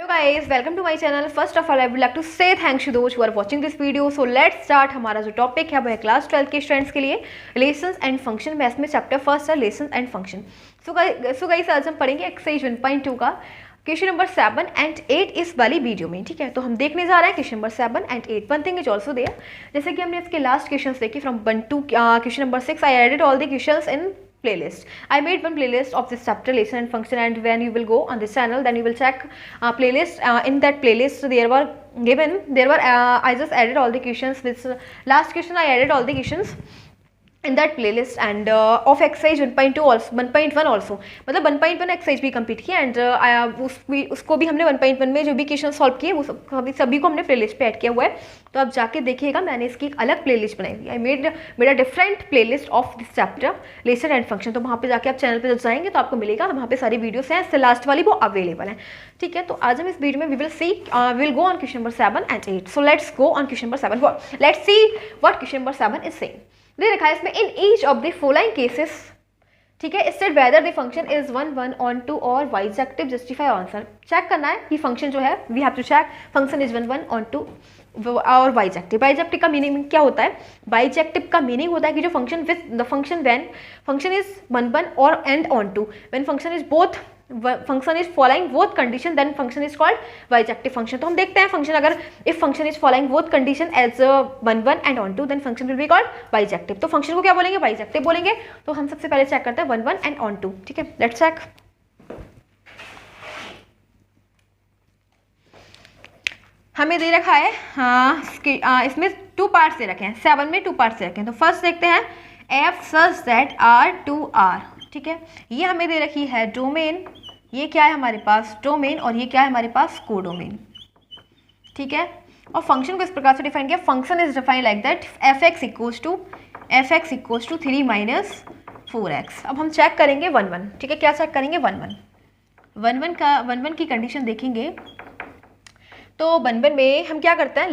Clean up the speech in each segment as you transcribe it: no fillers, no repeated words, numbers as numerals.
Hello guys, welcome to my channel. First of all, I would like to say thanks to those who are watching this video. So let's start. हमारा जो topic है वो है class 12 के students के लिए lessons and function. मैं इसमें चैप्टर फर्स्ट है lessons and function. So guys आज हम पढ़ेंगे एक्सरसाइज 1.2 का क्वेश्चन नंबर 7 एंड 8 इस वाली वीडियो में। ठीक है, तो हम देखने जा रहे हैं question number 7 and 8। One thing is also there, जैसे कि हमने इसके लास्ट क्वेश्चन देखे from 1 to question number 6, I added all the questions in playlist. I made one playlist of this chapter lesson and function, and when you will go on this channel then you will check playlist. In that playlist there were I just added all the questions with last question. I added all the questions in that playlist and of exercise 1.2 also 1.1 also, मतलब 1.1 exercise भी complete किया and उसको भी हमने 1.1 में जो भी question solve किए वो सभी को हमने प्लेलिस्ट पे ऐड किया हुआ है। तो आप जाके देखिएगा, मैंने इसकी एक अलग प्लेलिस्ट बनाई हुई है। I made a different playlist of this chapter lesson and function. तो वहाँ पे जाके आप चैनल पे जब जाएंगे तो आपको मिलेगा, वहाँ पे सारी वीडियोस हैं, इससे लास्ट वाली वो अवेलेबल है। ठीक है, तो आज हम इस वीडियो में we will go on question number 7 and 8। So let's go on question number 7। Let's see what question number 7 is saying. दे रखा है इसमें in each of the following cases, ठीक है, state whether the function is 1 1 on 2 और bijective justify answer. Check करना है कि फंक्शन जो है we have to check function is 1 1 on 2 और बाइजेक्टिव। बाइजेक्टिव का मीनिंग क्या होता है? बाइजेक्टिव का मीनिंग होता है कि जो function with the function when function is 1 1 और and on 2, when function is both function is following both condition then function is called bijective function. तो हम देखते हैं फंक्शन अगर if function is following both condition as 1 1 and on 2 then function will be called bijective. तो function को क्या बोलेंगे? Bijective बोलेंगे। तो हम सबसे पहले चेक करते हैं 1 1 एंड ऑन 2। ठीक है, लेट्स चेक। हमें दे रखा है इसमें 2 पार्ट्स दे रखे हैं, 7 में 2 पार्ट्स दे रखे हैं। तो फर्स्ट देखते हैं F such that R to R। ठीक है, ये हमें दे रखी है डोमेन, ये क्या है हमारे पास? डोमेन, और ये क्या है हमारे पास? कोडोमेन। ठीक है, और फंक्शन को इस प्रकार से डिफाइन किया, function is define like that F X equals to 3 minus 4x। अब हम चेक करेंगे 1 1। ठीक है, क्या चेक करेंगे? 1 1 की कंडीशन देखेंगे। तो 1 1 में हम क्या करते हैं?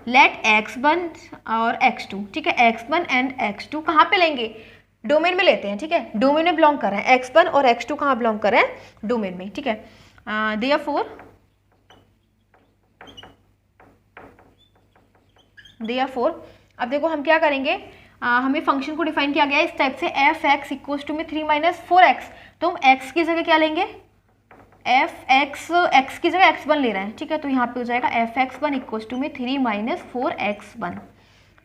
लेट x1 और x2, ठीक है, x1 एंड x2 कहाँ पे लेंगे? डोमेन में लेते हैं। ठीक है, डोमेन में बिलोंग कर रहे हैं, x1 और x2 कहाँ बिलोंग कर रहे हैं? डोमेन में। ठीक है, देयरफॉर अब देखो हम क्या करेंगे, हमें फंक्शन को डिफाइन किया गया है इस टाइप से एफ एक्स इक्वल्स टू में 3 माइनस 4x। तो हम x की जगह क्या लेंगे? एफ एक्स की जगह x1 ले रहे हैं। ठीक है, तो यहाँ पे हो जाएगा एफ x1 इक्वल्स टू में 3 माइनस 4x1।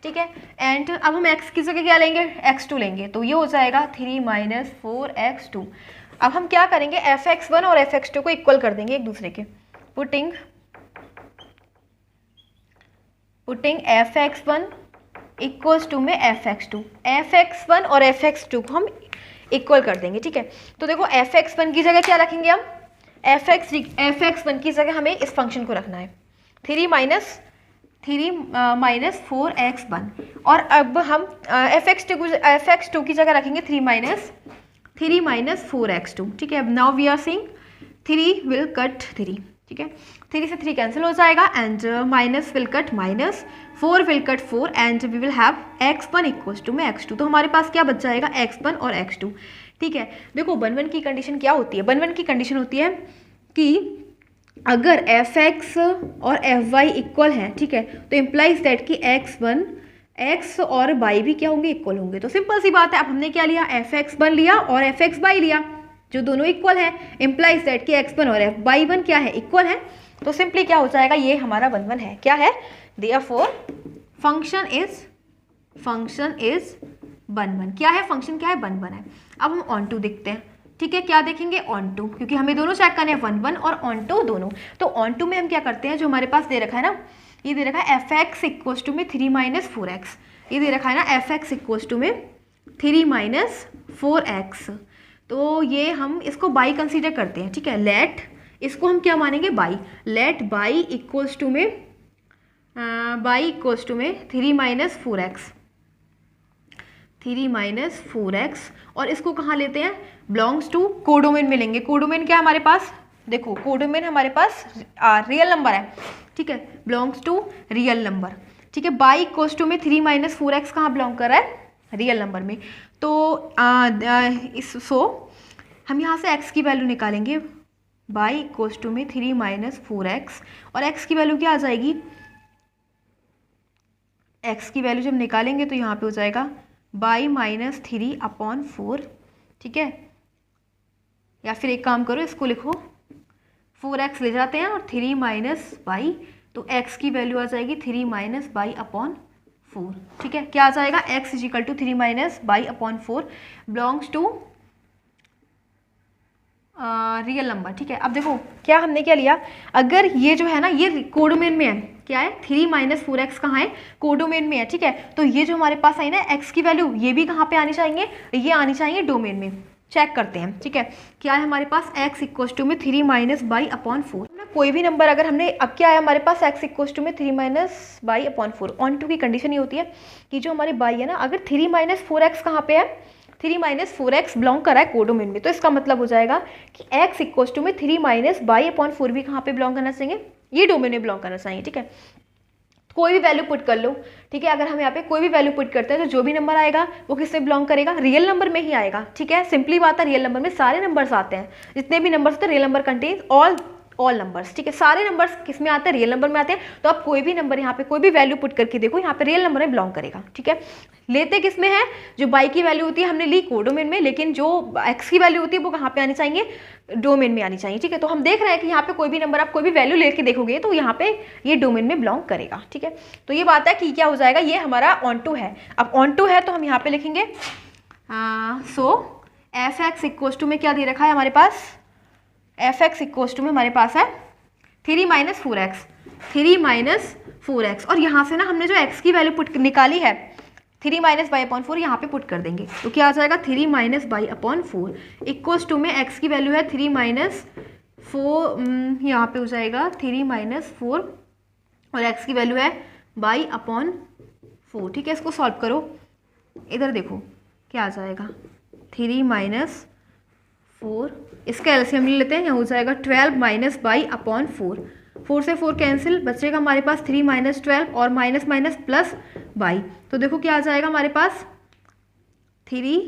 ठीक है, एंड अब हम x की जगह क्या लेंगे? x2 लेंगे। तो ये हो जाएगा 3 माइनस 4x2। अब हम क्या करेंगे? एफ x1 और एफ x2 को इक्वल कर देंगे एक दूसरे के, putting F x1 equals to में एफ x2। एफ x1 और एफ x2 को हम इक्वल कर देंगे। ठीक है, तो देखो एफ x1 की जगह क्या रखेंगे हम? एफ x1 की जगह हमें इस फंक्शन को रखना है 3 माइनस 4x1, और अब हम एफ x2 की जगह रखेंगे 3 माइनस 4x2। ठीक है, अब now we are seeing 3 will cut 3। ठीक है, 3 से 3 कैंसिल हो जाएगा and minus will cut minus, 4 will cut 4 and we will have x1 equals to में x2। तो हमारे पास क्या बच जाएगा? x1 और x2। ठीक है, देखो 1 1 की कंडीशन क्या होती है? 1 1 की कंडीशन होती है कि अगर एफ एक्स और एफ वाई इक्वल हैं, ठीक है, तो इम्प्लाइज दैट कि एक्स और वाई भी क्या होंगे? इक्वल होंगे। तो सिंपल सी बात है, अब हमने क्या लिया? एफ एक्स1 लिया और एफ एक्स वाई लिया, जो दोनों इक्वल हैं, इम्प्लाइज दैट कि x1 और एफ वाई 1 क्या है? इक्वल है। तो सिंपली क्या हो जाएगा? ये हमारा 1 1 है। क्या है? Therefore function is 1 1। क्या है? फंक्शन क्या है? 1 1 है। अब हम ऑन टू देखते हैं। ठीक है, क्या देखेंगे? ऑन टू, क्योंकि हमें दोनों चेक करने हैं 1 1 और ऑन टू दोनों। तो ऑन टू में हम क्या करते हैं, जो हमारे पास दे रखा है ना, ये दे रखा है एफ एक्स इक्वल्स टू में 3 माइनस 4x। ये दे रखा है ना एफ एक्स इक्वल्स टू में 3 माइनस 4x। तो ये हम इसको बाई कंसीडर करते हैं। ठीक है, लेट इसको हम क्या मानेंगे? Y. Let y equals to में 3 माइनस 4x, और इसको कहाँ लेते हैं? बिलोंग्स टू कोडोमेन में लेंगे। कोडोमेन क्या है हमारे पास? देखो कोडोमेन हमारे पास रियल नंबर है। ठीक है, बिलोंग्स टू रियल नंबर। ठीक है, बाई इक्वल्स टू में 3 माइनस 4x कहाँ बिलोंग कर रहा है? रियल नंबर में। तो हम यहाँ से x की वैल्यू निकालेंगे बाई इक्वल्स टू में 3 माइनस 4x, और x की वैल्यू क्या आ जाएगी, x की वैल्यू जब निकालेंगे तो यहाँ पे हो जाएगा बाई माइनस 3/4, ठीक है। या फिर एक काम करो, इसको लिखो 4x ले जाते हैं और 3 माइनस बाई, तो x की वैल्यू आ जाएगी 3 माइनस बाई/4, ठीक है। क्या आ जाएगा, x इजिकल टू 3 माइनस बाई/4 बिलोंग्स टू रियल नंबर, ठीक है। अब देखो क्या हमने क्या लिया, अगर ये जो है ना ये कोडोमेन में है, क्या है 3 माइनस 4x कहाँ है, कोडोमेन में है, ठीक है। तो ये जो हमारे पास आई ना x की वैल्यू, ये भी कहाँ पे आनी चाहिए, ये आनी चाहिए डोमेन में। चेक करते हैं, ठीक है। क्या है हमारे पास x इक्वल्स टू में 3 माइनस बाई/4, कोई भी नंबर अगर हमने, अब क्या है हमारे पास x इक्वल्स टू में 3 माइनस बाई/4, ऑन टू की कंडीशन ये होती है कि जो हमारे बाई है ना, अगर 3 माइनस 4x कहाँ पे है, 3 माइनस 4x बिलोंग कर रहा है कोडोमेन में, तो इसका मतलब हो जाएगा कि x इक्वल्स टू में 3 माइनस बाई/4 भी कहाँ पे बिलोंग करना चाहिए, ये डोमेन में बिलोंग करना चाहिए, ठीक है। कोई भी वैल्यू पुट कर लो, ठीक है। अगर हम यहाँ पे कोई भी वैल्यू पुट करते हैं तो जो भी नंबर आएगा वो किससे बिलोंग करेगा, रियल नंबर में ही आएगा, ठीक है। सिंपली बात है, रियल नंबर में सारे नंबर्स आते हैं, जितने भी नंबर्स होते हैं real number contains all numbers, ठीक है। सारे नंबर्स किस में आते हैं, रियल नंबर में आते हैं। तो आप कोई भी नंबर यहाँ पे कोई भी वैल्यू पुट करके देखो, यहाँ पे रियल नंबर में बिलोंग करेगा, ठीक है। लेते किस में है, जो बाई की वैल्यू होती है हमने ली कोडोमेन में, लेकिन जो एक्स की वैल्यू होती है वो कहाँ पे आनी चाहिए, डोमेन में आनी चाहिए, ठीक है। तो हम देख रहे हैं कि यहाँ पे कोई भी नंबर आप कोई भी वैल्यू लेके देखोगे तो यहाँ पे ये डोमेन में बिलोंग करेगा, ठीक है। तो ये बात है कि क्या हो जाएगा, ये हमारा ऑन टू है। अब ऑन टू है तो हम यहाँ पे लिखेंगे सो एफ एक्स इक्वल्स टू में क्या दे रखा है हमारे पास, एफ एक्स इक्वल्स टू में हमारे पास है 3 माइनस 4x, 3 माइनस 4x, और यहाँ से ना हमने जो x की वैल्यू पुट निकाली है 3 माइनस बाई/4 यहाँ पे पुट कर देंगे, तो क्या आ जाएगा 3 माइनस बाई/4 इक्वल्स टू में x की वैल्यू है 3 माइनस 4, यहाँ पे हो जाएगा 3 माइनस 4 और x की वैल्यू है बाई/4, ठीक है। इसको सॉल्व करो, इधर देखो क्या आ जाएगा 3 माइनस 4, इसका एलसीएम ले लेते हैं, यहाँ हो जाएगा 12 माइनस बाई/4, 4 से 4 कैंसिल, बचेगा हमारे पास 3 माइनस 12 और माइनस माइनस प्लस बाई, तो देखो क्या आ जाएगा हमारे पास 3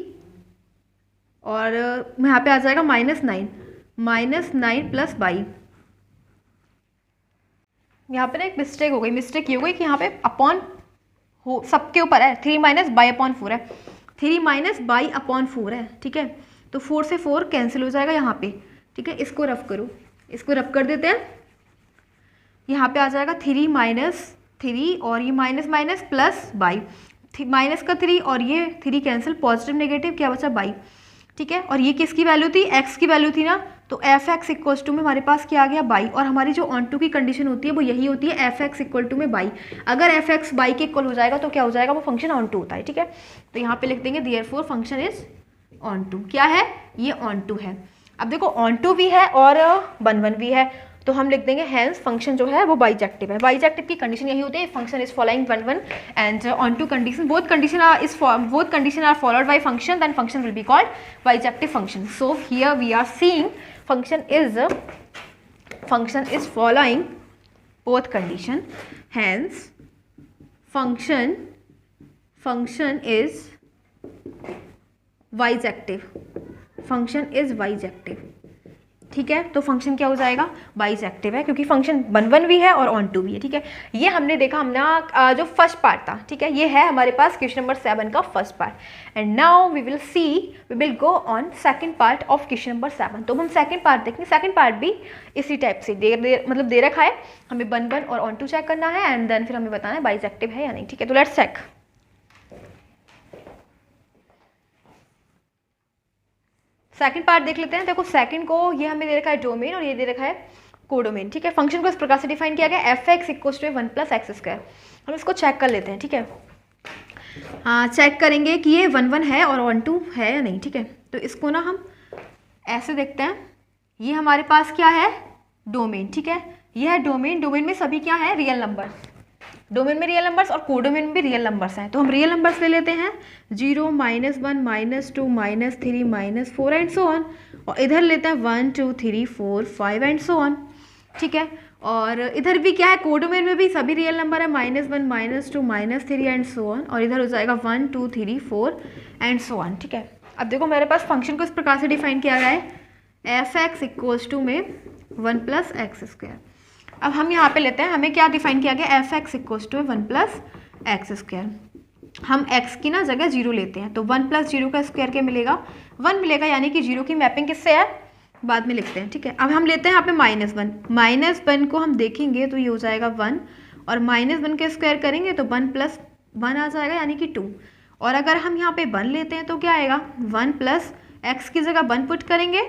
और यहाँ पे आ जाएगा -9 प्लस बाई। यहाँ पे ना एक मिस्टेक हो गई, मिस्टेक ये हो गई कि यहाँ पे अपॉन हो सबके ऊपर है, 3 माइनस बाई/4 है, 3 माइनस बाई/4 है, ठीक है। तो 4 से 4 कैंसिल हो जाएगा यहाँ पे, ठीक है। इसको रफ करो, इसको रफ कर देते हैं, यहाँ पे आ जाएगा 3 माइनस 3 और ये minus minus plus by, minus का 3 और ये 3 कैंसिल, पॉजिटिव नेगेटिव क्या बचा बाई, ठीक है। और ये किसकी वैल्यू थी, एक्स की वैल्यू थी ना, तो एफ एक्स इक्वल टू में हमारे पास क्या आ गया बाई, और हमारी जो ऑन टू की कंडीशन होती है वो यही होती है एफ एक्स इक्वल टू में बाई। अगर एफ एक्स बाई के इक्वल हो जाएगा तो क्या हो जाएगा, वो फंक्शन ऑन टू होता है, ठीक है। तो यहाँ पे लिख देंगे therefore function is onto, क्या है ये ऑन टू है। अब देखो ऑन टू भी है और 1 भी है, तो हम लिख देंगे हैंस फंक्शन जो है वो बाइजेक्टिव है। बाइजेक्टिव की कंडीशन यही होती है, function is following 1 and onto condition, both condition are followed by function, then function will be called bijective function. So here we are seeing function is following both condition, hence function is bijective, function is bijective, ठीक है। तो function क्या हो जाएगा, bijective है, क्योंकि function 1 भी है और ऑन टू भी है, ठीक है। ये हमने देखा, हमने जो फर्स्ट पार्ट था, ठीक है, ये है हमारे पास क्वेश्चन नंबर 7 का first part. And now we will go on second part of question number 7। तो हम सेकंड पार्ट देखेंगे, सेकंड पार्ट भी इसी टाइप से मतलब दे रखा है, हमें 1 और ऑन टू चेक करना है एंड देन फिर हमें बताना है बाइजेक्टिव है या नहीं, ठीक है। तो लेट्स चेक। सेकंड पार्ट देख लेते हैं। देखो सेकंड को ये हमें दे रखा है डोमेन और ये दे रखा है कोडोमेन, ठीक है। फंक्शन को इस प्रकार से डिफाइन किया गया F X equal to 1 plus X square. हम इसको चेक कर लेते हैं, ठीक है। हाँ, चेक करेंगे कि ये 1 है और ऑन टू है या नहीं, ठीक है। तो इसको ना हम ऐसे देखते हैं, ये हमारे पास क्या है डोमेन, ठीक है। ये है डोमेन, डोमेन में सभी क्या है रियल नंबर, डोमेन में रियल नंबर्स और कोडोमेन में भी रियल नंबर्स हैं। तो हम रियल नंबर्स ले लेते हैं 0, -1, -2, -3, -4 एंड सो ऑन, और इधर लेते हैं 1, 2, 3, 4, 5 एंड सो ऑन, ठीक है। और इधर भी क्या है, कोडोमेन में भी सभी रियल नंबर है, -1, -2, -3 एंड सो ऑन, और इधर हो जाएगा 1, 2, 3, 4 एंड सो ऑन, ठीक है। अब देखो मेरे पास फंक्शन को इस प्रकार से डिफाइन किया गया है एफ एक्स इक्वल्स टू में 1 प्लस एक्स स्क्वायर। अब हम यहाँ पे लेते हैं, हमें क्या डिफाइन किया गया, F X equals to 1 plus X square. हम x की ना जगह 0 लेते हैं, तो 1 प्लस 0 का स्क्वायर क्या मिलेगा, 1 मिलेगा, यानी कि 0 की मैपिंग किससे है, बाद में लिखते हैं, ठीक है। अब हम लेते हैं यहाँ पे -1 को हम देखेंगे तो ये हो जाएगा 1, और -1 के स्क्वायर करेंगे तो 1 प्लस 1 आ जाएगा, यानी कि 2। और अगर हम यहाँ पे 1 लेते हैं तो क्या आएगा, 1 प्लस एक्स की जगह 1 पुट करेंगे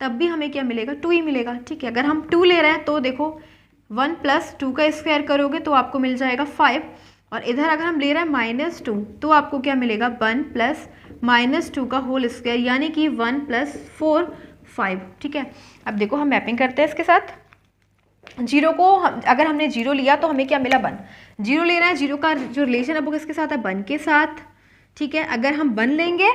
तब भी हमें क्या मिलेगा, 2 ही मिलेगा, ठीक है। अगर हम 2 ले रहे हैं तो देखो 1 प्लस 2 का स्क्वायर करोगे तो आपको मिल जाएगा 5, और इधर अगर हम ले रहे हैं -2 तो आपको क्या मिलेगा, 1 प्लस -2 का होल स्क्वायर, यानी कि 1 प्लस 4 5, ठीक है। अब देखो हम मैपिंग करते हैं इसके साथ, 0 को अगर हमने 0 लिया तो हमें क्या मिला, 1। 0 ले रहे हैं, 0 का जो रिलेशन है वो किसके साथ है, 1 के साथ, ठीक है। अगर हम 1 लेंगे,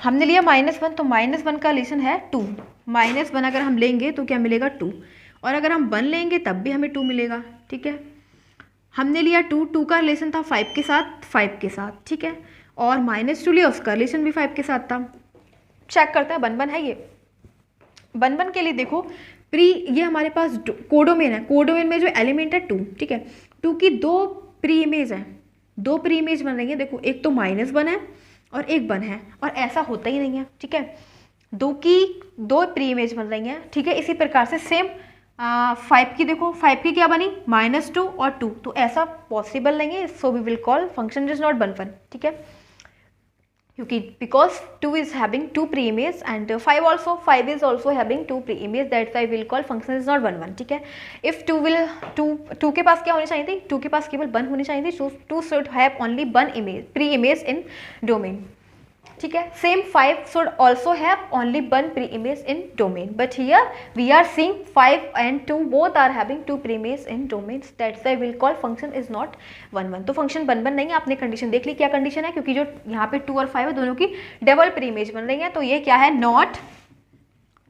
हमने लिया -1 तो -1 का रिलेशन है 2, -1 अगर हम लेंगे तो क्या मिलेगा, 2, और अगर हम 1 लेंगे तब भी हमें 2 मिलेगा, ठीक है। हमने लिया 2 का रिलेशन था 5 के साथ, ठीक है, और -2 लिया, उसका रिलेशन भी 5 के साथ था। चेक करते हैं 1 है ये 1 के लिए। देखो ये हमारे पास कोडोमेन है, कोडोमेन में जो एलिमेंट है 2, ठीक है। 2 की 2 प्री इमेज है, 2 प्री इमेज बन रही है, देखो एक तो -1 है और एक 1 है, और ऐसा होता ही नहीं है, ठीक है। 2 की 2 प्री इमेज बन रही है, ठीक है। इसी प्रकार से सेम 5 की देखो, 5 की क्या बनी, -2 और 2, तो ऐसा पॉसिबल नहीं है, so we will call function is not 1 ठीक है, क्योंकि because 2 is having 2 pre image and 5 is also having 2 pre image, that's I will call function is not 1 ठीक है। इफ 2 के पास क्या होनी चाहिए थी, 2 के पास केवल 1 होनी चाहिए थी, 2 should have only 1 image, pre image in domain, ठीक है। Same 5 should also have only 1 pre-image in domain, but here we are seeing 5 and 2 both are having 2 pre-image in domains, that's why we'll call function is not 1 तो function 1 नहीं है। आपने condition देख ली, क्या condition है, क्योंकि जो यहाँ पे 2 और 5 है दोनों की डबल प्री-इमेज बन रही है, तो ये क्या है, नॉट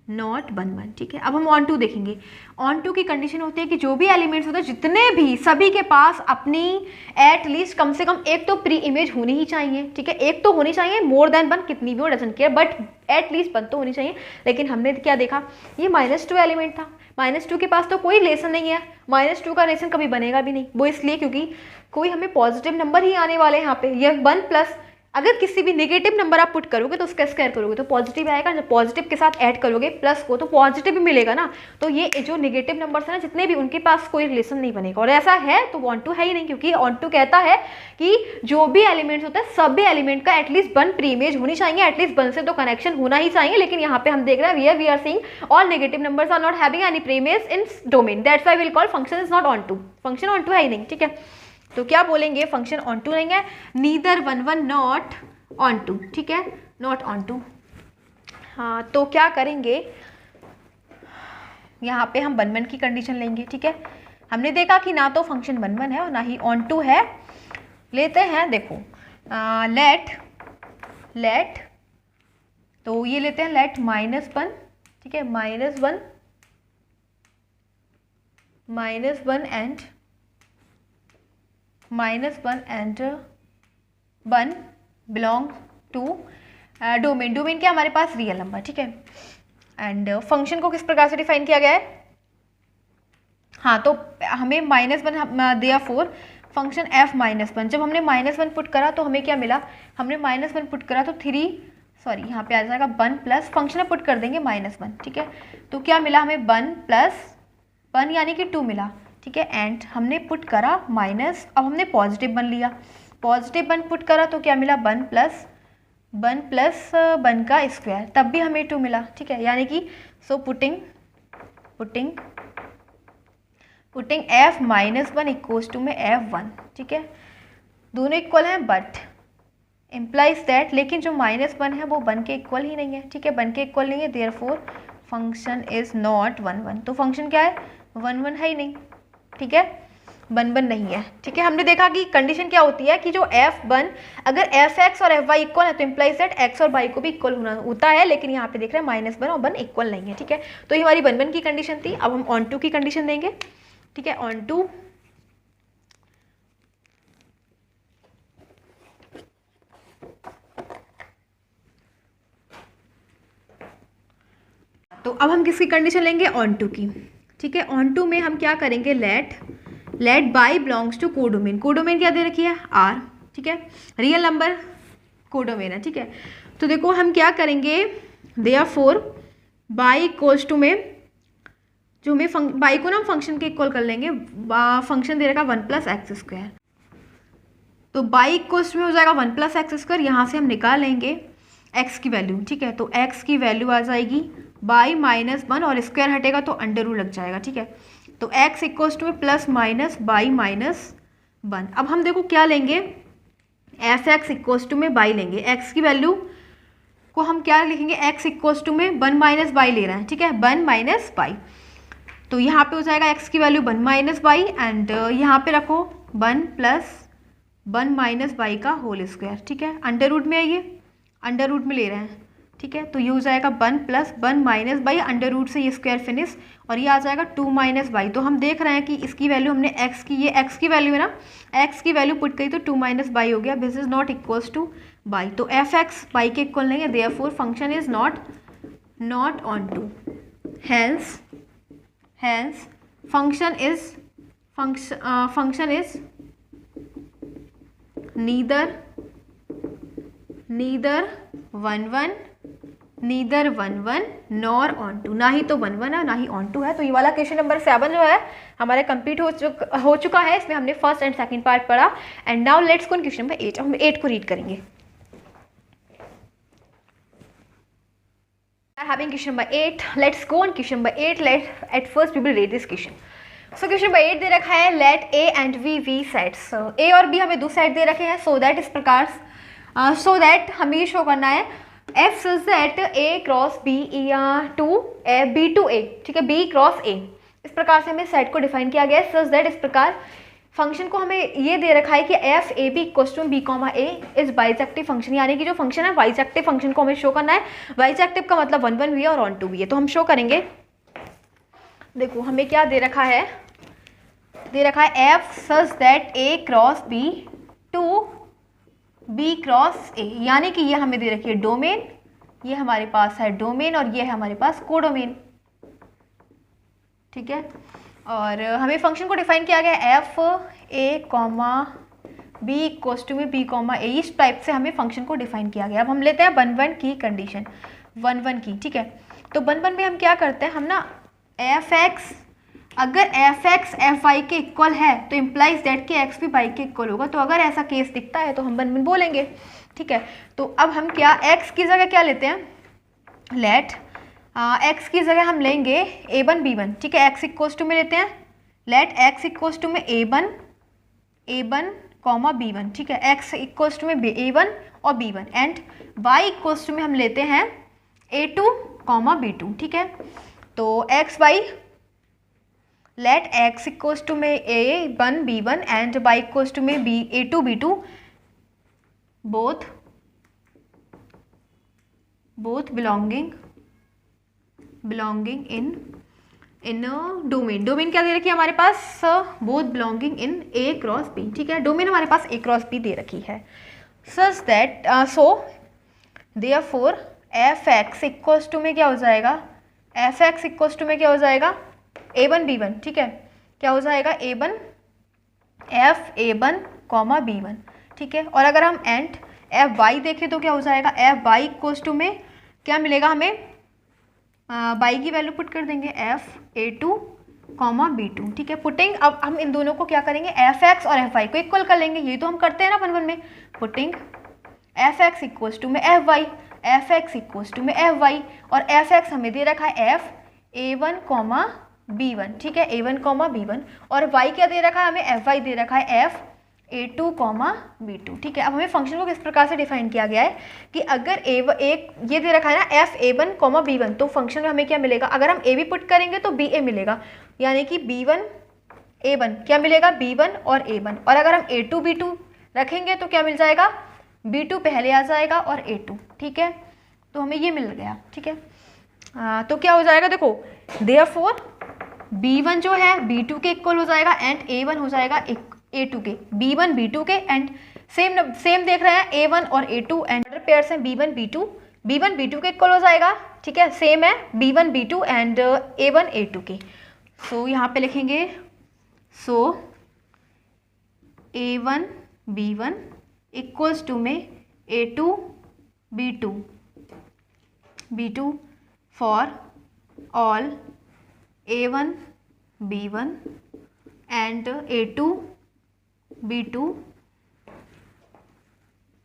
1 ठीक है। अब हम ऑन टू देखेंगे। ऑन टू की कंडीशन होती है कि जो भी एलिमेंट्स होते हैं जितने भी, सभी के पास अपनी एट लीस्ट कम से कम एक तो प्री इमेज होनी ही चाहिए, ठीक है। एक तो होनी चाहिए, मोर देन 1 कितनी भी हो doesn't care, but at least 1 तो होनी चाहिए। लेकिन हमने क्या देखा, ये -2 एलिमेंट था, -2 के पास तो कोई रिलेशन नहीं है, -2 का रिलेशन कभी बनेगा भी नहीं, वो इसलिए क्योंकि कोई हमें पॉजिटिव नंबर ही आने वाले हैं यहाँ पे। ये 1 प्लस अगर किसी भी नेगेटिव नंबर आप पुट करोगे तो उसका स्क्वायर करोगे तो पॉजिटिव आएगा, जब पॉजिटिव के साथ ऐड करोगे प्लस को तो पॉजिटिव भी मिलेगा ना। तो ये जो नेगेटिव नंबर्स हैं ना जितने भी, उनके पास कोई रिलेशन नहीं बनेगा, और ऐसा है तो ऑन टू है ही नहीं, क्योंकि ऑन टू कहता है कि जो भी एलिमेंट्स होते हैं सभी एलिमेंट का एटलीस्ट 1 प्री इमेज होनी चाहिए, एटलीस्ट 1 से तो कनेक्शन होना ही चाहिए। लेकिन यहाँ पे हम देख रहे हैं we are seeing all negative numbers are not having any pre image in domain, that's why we will call function is not onto, function onto है ही नहीं, ठीक है। तो क्या बोलेंगे, फंक्शन ऑन टू नहीं है, नीदर 1 नॉट ऑन टू, ठीक है, नॉट ऑन टू। हाँ तो क्या करेंगे, यहाँ पे हम 1 की कंडीशन लेंगे, ठीक है। हमने देखा कि ना तो फंक्शन 1 है और ना ही ऑन टू है। लेते हैं, देखो लेट तो ये लेते हैं लेट -1, ठीक है, -1 and 1 belong to domain. Domain क्या, हमारे पास रियल नंबर, ठीक है। एंड फंक्शन को किस प्रकार से डिफाइन किया गया है, हाँ तो हमें -1 दिया 4, फंक्शन f -1, जब हमने -1 पुट करा तो हमें क्या मिला, हमने -1 पुट करा तो 3, सॉरी यहाँ पे आ जाएगा 1 प्लस फंक्शन में पुट कर देंगे -1, ठीक है। तो क्या मिला हमें 1 प्लस 1 यानी कि 2 मिला, ठीक है। एंड हमने पुट करा माइनस, अब हमने पॉजिटिव 1 लिया, पॉजिटिव 1 पुट करा तो क्या मिला 1 प्लस 1 का स्क्वायर, तब भी हमें 2 मिला, ठीक है। यानी कि so putting f -1 equals to में f1, ठीक है। दोनों इक्वल हैं बट इम्प्लाइज दैट, लेकिन जो -1 है वो 1 के इक्वल ही नहीं है, ठीक है, 1 के इक्वल नहीं है, देयरफॉर फंक्शन इज नॉट 1 तो फंक्शन क्या है, 1 है ही नहीं, ठीक है, 1 नहीं है, ठीक है। हमने देखा कि कंडीशन क्या होती है कि जो f1 अगर fx और fy इक्वल है तो इम्प्लाइज दैट x और y को भी इक्वल होना होता है, लेकिन यहाँ पे देख रहे हैं -1 और 1 इक्वल नहीं है, ठीक है। तो ये हमारी 1 की कंडीशन थी। अब हम ऑन टू की कंडीशन देंगे, ठीक है। ऑन टू तो अब हम किसकी कंडीशन लेंगे, ऑन टू की, ठीक है। ऑन टू में हम क्या करेंगे, let y belongs to codomain. Codomain क्या दे रखी है, आर, ठीक है। रियल नंबर कोडोमेन है, ठीक है। तो देखो हम क्या करेंगे, देयरफॉर बाई इक्वल्स टू में जो हमें बाई को ना हम फंक्शन के इक्वल कर लेंगे, फंक्शन दे रखा 1 + x²। तो बाई इक्वल्स में हो जाएगा 1 + x², यहाँ से हम निकाल लेंगे x की वैल्यू, ठीक है। तो x की वैल्यू आ जाएगी बाई -1 और स्क्वायर हटेगा तो अंडर रूट लग जाएगा, ठीक है। तो x इक्वल्स टू में + बाई -1। अब हम देखो क्या लेंगे, f(x) इक्वल्स टू में बाई लेंगे, x की वैल्यू को हम क्या लिखेंगे, x इक्वल्स टू में 1 - बाई ले रहे हैं, ठीक है, 1 - बाई। तो यहाँ पे हो जाएगा x की वैल्यू 1 - बाई एंड यहाँ पे रखो 1 + 1 - बाई का होल स्क्वायर, ठीक है। अंडर रूट में है, ये अंडर रूट में ले रहे हैं, ठीक है। तो ये हो जाएगा 1 + 1 - बाई, अंडर रूट से ये स्क्वायर फिनिश, और ये आ जाएगा 2 - बाई। तो हम देख रहे हैं कि इसकी वैल्यू हमने x की, ये x की वैल्यू है ना, x की वैल्यू पुट करी तो 2 - बाई हो गया, this is not equals to y. तो f(x) बाई के इक्वल नहीं है, therefore function is not onto, hence function is neither 1 1 nor onto, ना ही तो 1 1 है ना ही ऑन टू है। तो ये वाला क्वेश्चन नंबर 7 जो है हमारा कंप्लीट हो चुका है। इसमें हमने फर्स्ट एंड सेकंड पार्ट पढ़ा। And now let's go on question number 8। हम 8 को रीड करेंगे। Having question number 8, let's go on question number 8. At first we will read this question. So question number 8 दे रखा है, let A and B sets। A और B हमें दो set दे रखे हैं, so that इस प्रकार so that हमें ये शो करना है F such that A cross B to B to A, ठीक है, B क्रॉस A। इस प्रकार से हमें सेट को डिफाइन किया गया है। such that इस प्रकार फंक्शन को हमें ये दे रखा है कि F A B equals to B comma A is bijective function, यानी कि जो फंक्शन है बाइजेक्टिव फंक्शन को हमें शो करना है। बाइजेक्टिव का मतलब 1 1 भी है और ऑन टू भी है, तो हम शो करेंगे। देखो हमें क्या दे रखा है, दे रखा है F such that A cross B to B cross A, यानी कि ये हमें दे रखी है डोमेन, ये हमारे पास है डोमेन और ये है हमारे पास कोडोमेन, ठीक है। और हमें फंक्शन को डिफाइन किया गया F A comma B equals to में बी कॉमा ए, इस टाइप से हमें फंक्शन को डिफाइन किया गया। अब हम लेते हैं 1 1 की कंडीशन, 1 1 की, ठीक है। तो 1 1 में हम क्या करते हैं, हम ना एफ एक्स, अगर एफ एक्स एफ वाई के इक्वल है तो इम्प्लाइज दैट कि एक्स भी वाई के इक्वल होगा। तो अगर ऐसा केस दिखता है तो हम 1 1 बोलेंगे, ठीक है। तो अब हम क्या एक्स की जगह क्या लेते हैं, लेट एक्स की जगह हम लेंगे a1 b1, ठीक है। एक्स इक्वल्स टू में लेते हैं लेट एक्स इक्वल्स टू में a1 कॉमा b1, ठीक है। एक्स इक्वल्स टू में a1 और b1 and y equals to में हम लेते हैं a2 कॉमा b2, ठीक है। तो X Y let X equals to में a1 b1 and y equals to में a2 b2 बोथ बिलोंगिंग इन डोमेन। डोमेन क्या दे रखी है हमारे पास, बोथ बिलोंगिंग इन ए क्रॉस बी, ठीक है। डोमेन हमारे पास ए क्रॉस बी दे रखी है। Such that so therefore F X equals to में क्या हो जाएगा, एफ एक्स इक्वल्स टू में क्या हो जाएगा a1 b1, ठीक है। क्या हो जाएगा a1 F a1 comma b1, ठीक है। और अगर हम एंड एफ वाई देखें तो क्या हो जाएगा, एफ वाई इक्वल्स टू में क्या मिलेगा हमें, बाई की वैल्यू पुट कर देंगे एफ a2 कॉमा b2, ठीक है। पुटिंग, अब हम इन दोनों को क्या करेंगे, एफ एक्स और एफ वाई को इक्वल कर लेंगे, ये तो हम करते हैं ना 1 1 में। Putting F X equals to में F Y, F X equals to में एफ वाई, और एफ एक्स हमें दे रखा है एफ a1 कॉमा b1, ठीक है, a1 कॉमा b1, और वाई क्या दे रखा है हमें, एफ वाई दे रखा है एफ a2 कॉमा b2, ठीक है। अब हमें फंक्शन को किस प्रकार से डिफाइन किया गया है कि अगर एक ये दे रखा है ना एफ a1 कॉमा b1, तो फंक्शन में हमें क्या मिलेगा, अगर हम a भी पुट करेंगे तो ba मिलेगा, यानी कि b1 a1 क्या मिलेगा, b1 और a1, और अगर हम a2 b2 रखेंगे तो क्या मिल जाएगा, b2 पहले आ जाएगा और a2, ठीक है। तो हमें ये मिल गया, ठीक है। तो क्या हो जाएगा, देखो देयरफॉर b1 जो है b2 के इक्वल हो जाएगा एंड a1 हो जाएगा a2 के, b1 b2 के, एंड सेम देख रहे हैं a1 और a2 एंड पेयर्स हैं b1 b2 के इक्वल हो जाएगा ठीक है, सेम है B1 B2 and A1 A2 के। सो यहाँ पे लिखेंगे सो A1 B1 इक्वल्स टू में A2 B2 for all A1 B1 and A2 B2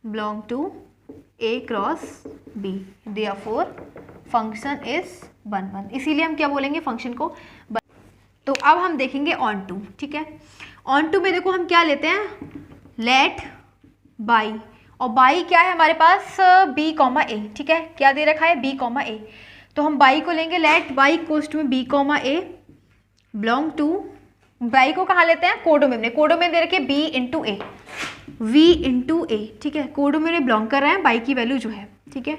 belong to A cross B, therefore function is 1 1। इसीलिए हम क्या बोलेंगे फंक्शन को। तो अब हम देखेंगे ऑन टू, ठीक है। ऑन टू में देखो हम क्या लेते हैं, लेट बाई, और बाई क्या है हमारे पास B कॉमा ए, ठीक है, क्या दे रखा है B कॉमा ए, तो हम बाई को लेंगे लेट बाई इक्वल्स टू में B comma A belong to, y को कहाँ लेते हैं कोडोमेन में, कोडोमेन दे रखे B इंटू ए, V इंटू ए, ठीक है, कोडोमेन में बिलोंग कर रहे हैं बाई की वैल्यू जो है, ठीक है।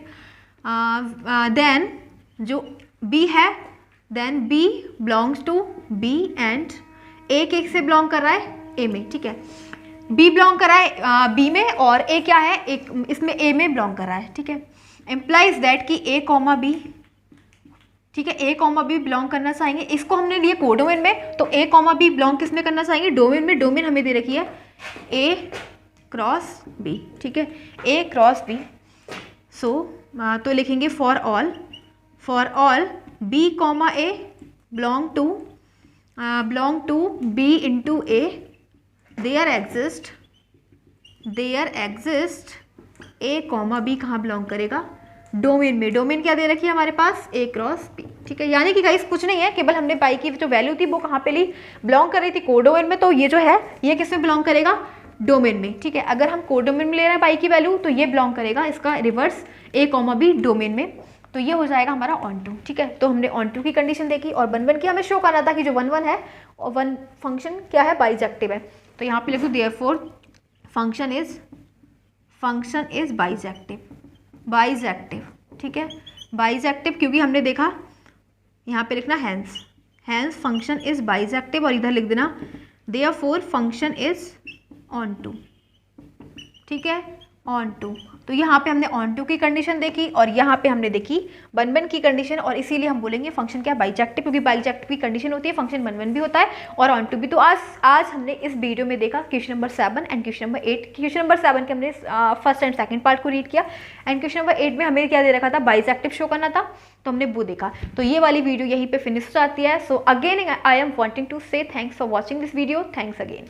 देन जो B है, then B belongs to B and A के से बिलोंग कर रहा है A में, ठीक है, B बिलोंग कर रहा है B में और A क्या है एक इसमें A में बिलोंग कर रहा है, ठीक है। एम्प्लाइज दैट कि A कॉमा B, ठीक है, A कॉमा B बिलोंग करना चाहेंगे, इसको हमने लिए कोडोमेन में, तो A कॉमा B बिलोंग किस में करना चाहेंगे डोमेन में, डोमेन हमें दे रखी है A क्रॉस B, ठीक है, A क्रॉस B। सो तो लिखेंगे for all B comma A belong to B into A, there exist A comma B कहाँ बिलोंग करेगा डोमेन में, डोमेन क्या दे रखी है हमारे पास A क्रॉस B, ठीक है। यानी कि गाइस कुछ नहीं है, केवल हमने बाई की जो वैल्यू थी वो कहाँ पे ली, बिलोंग कर रही थी कोडोमेन में, तो ये जो है ये किस में बिलोंग करेगा डोमेन में, ठीक है। अगर हम कोडोमेन में ले रहे हैं बाई की वैल्यू तो ये बिलोंग करेगा इसका reverse A comma B domain में, तो ये हो जाएगा हमारा ऑन टू, ठीक है। तो हमने ऑन टू की कंडीशन देखी और 1 1 की हमें शो करना था कि जो 1 1 है और 1 फंक्शन क्या है बाइजेक्टिव है, तो यहाँ पे लिखो देयरफॉर फंक्शन इज बाइजेक्टिव, ठीक है, बाइजेक्टिव, क्योंकि हमने देखा यहाँ पे लिखना हैंस फंक्शन इज बाइजेक्टिव और इधर लिख देना therefore function is onto, ठीक है, ऑन टू। तो यहाँ पे हमने ऑन टू की कंडीशन देखी और यहाँ पे हमने देखी 1 1 की कंडीशन, और इसीलिए हम बोलेंगे फंक्शन क्या बाइजेक्टिव, क्योंकि बाइजेक्टिव की कंडीशन होती है फंक्शन 1 1 भी होता है और ऑन टू भी। तो आज हमने इस वीडियो में देखा question number 7 and question number 8। Question number 7 के हमने फर्स्ट एंड सेकंड पार्ट को रीड किया एंड क्वेश्चन नंबर 8 में हमें क्या दे रखा था बाइजेक्टिव शो करना था, तो हमने वो देखा। तो ये वाली वीडियो यहीं पे फिनिश हो जाती है। So again I am wanting to say thanks for watching this video, thanks again.